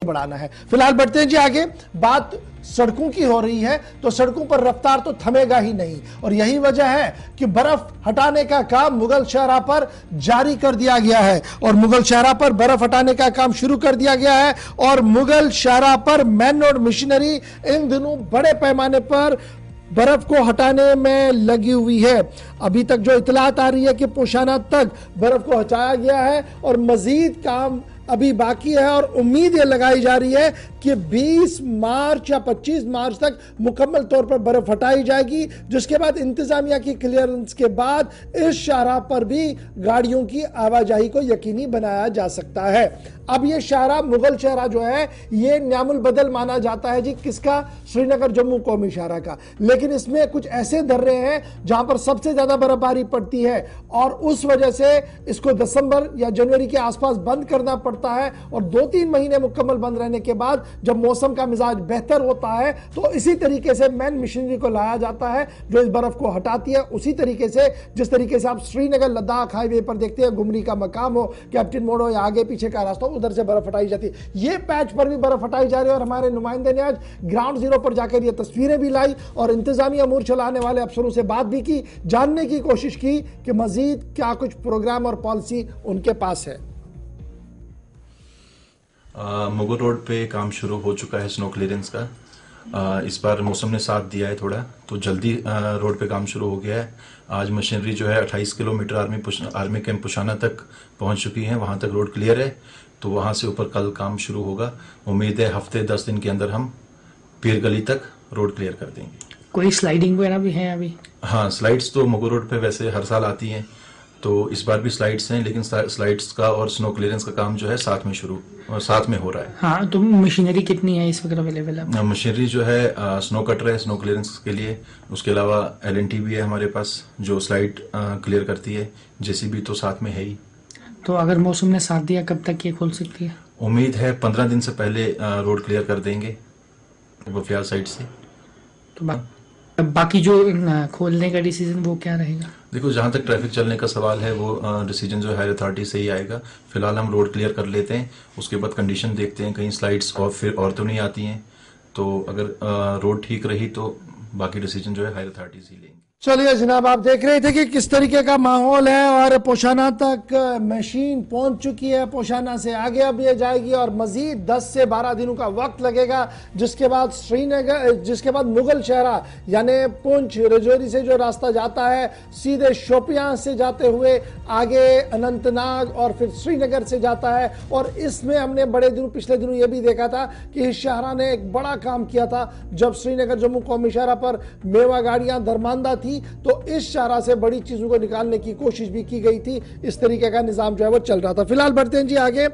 बढ़ाना है। फिलहाल बढ़ते हैं जी आगे। बात सड़कों की हो रही है तो सड़कों पर रफ्तार तो थमेगा ही नहीं, और यही वजह है कि बर्फ हटाने का काम मुगल शाहराह पर जारी कर दिया गया है, और मुगल शाहराह पर बर्फ हटाने का काम शुरू कर दिया गया है, और मुगल शाहराह पर मैन मेड मशीनरी इन दिनों बड़े पैमाने पर बर्फ को हटाने में लगी हुई है। अभी तक जो इतलात आ रही है कि पोशाना तक बर्फ को हटाया गया है और मजीद काम अभी बाकी है, और उम्मीद ये लगाई जा रही है कि 20 मार्च या 25 मार्च तक मुकम्मल तौर पर बर्फ हटाई जाएगी, जिसके बाद इंतजामिया की क्लियरेंस के बाद इस शाहराह पर भी गाड़ियों की आवाजाही को यकीनी बनाया जा सकता है। अब ये शाहराह मुगल शाहराह जो है ये न्यामुल बदल माना जाता है जी, किसका? श्रीनगर जम्मू कौमी शाहराह का। लेकिन इसमें कुछ ऐसे दर्रे हैं जहां पर सबसे ज्यादा बर्फबारी पड़ती है, और उस वजह से इसको दिसंबर या जनवरी के आसपास बंद करना पड़ता है, और 2-3 महीने मुकम्मल बंद रहने के बाद जब मौसम का मिजाज बेहतर होता है तो इसी तरीके से मैन मशीनरी को लाया जाता है जो इस बर्फ को हटाती है। उसी तरीके से जिस तरीके से आप श्रीनगर लद्दाख हाईवे पर देखते हैं, गुमरी का मकाम हो, कैप्टन मोड़ हो, या आगे पीछे का रास्ता, उधर से बर्फ हटाई जाती है। ये पैच पर भी बर्फ हटाई जा रही है, और हमारे नुमाइंदे ने आज ग्राउंड जीरो पर जाकर ये तस्वीरें भी लाई और इंतजामिया मोर्चा चलाने वाले अफसरों से बात भी की, जानने की कोशिश की कि मजीद क्या कुछ प्रोग्राम और पॉलिसी उनके पास है। मुगल रोड पे काम शुरू हो चुका है स्नो क्लियरेंस का। इस बार मौसम ने साथ दिया है थोड़ा, तो जल्दी रोड पे काम शुरू हो गया है। आज मशीनरी जो है 28 किलोमीटर आर्मी कैंप पुशाना तक पहुंच चुकी है, वहां तक रोड क्लियर है, तो वहां से ऊपर कल काम शुरू होगा। उम्मीद है हफ्ते 10 दिन के अंदर हम पीर गली तक रोड क्लियर कर देंगे। कोई स्लाइडिंग वगैरह भी है अभी? हाँ, स्लाइड्स तो मुगल रोड पे वैसे हर साल आती हैं, तो इस बार भी स्लाइड्स हैं, लेकिन स्लाइड्स का और स्नो क्लियरेंस का काम जो है साथ में हो रहा है। हाँ, तो मशीनरी कितनी है इस वक्त अवेलेबल है? मशीनरी जो है स्नो कटर है स्नो क्लियरेंस के लिए, उसके अलावा LNT भी है हमारे पास जो स्लाइड क्लियर करती है, JCB तो साथ में है ही। तो अगर मौसम ने साथ दिया कब तक ये खोल सकती है? उम्मीद है 15 दिन से पहले रोड क्लियर कर देंगे बफियाल साइड से। तो बाकी जो खोलने का डिसीजन वो क्या रहेगा? देखो, जहां तक ट्रैफिक चलने का सवाल है वो डिसीजन जो हायर अथॉरिटी से ही आएगा। फिलहाल हम रोड क्लियर कर लेते हैं, उसके बाद कंडीशन देखते हैं, कहीं स्लाइड्स और फिर और तो नहीं आती हैं, तो अगर रोड ठीक रही तो बाकी डिसीजन जो है हायर अथॉरिटी से ही लेंगे। चलिए जनाब, आप देख रहे थे कि किस तरीके का माहौल है, और पोशाना तक मशीन पहुंच चुकी है, पोशाना से आगे अब ये जाएगी और मजीद 10 से 12 दिनों का वक्त लगेगा, जिसके बाद श्रीनगर, जिसके बाद मुगल शहरा यानी पुंछ रजौरी से जो रास्ता जाता है सीधे शोपियां से जाते हुए आगे अनंतनाग और फिर श्रीनगर से जाता है। और इसमें हमने पिछले दिनों ये भी देखा था कि इस शाहरा ने एक बड़ा काम किया था, जब श्रीनगर जम्मू कौमी शाहरा पर मेवा गाड़ियां दरमांदा थी तो इस शाहरा से बड़ी चीजों को निकालने की कोशिश भी की गई थी। इस तरीके का निजाम जो है वो चल रहा था। फिलहाल बढ़ते हैं जी आगे।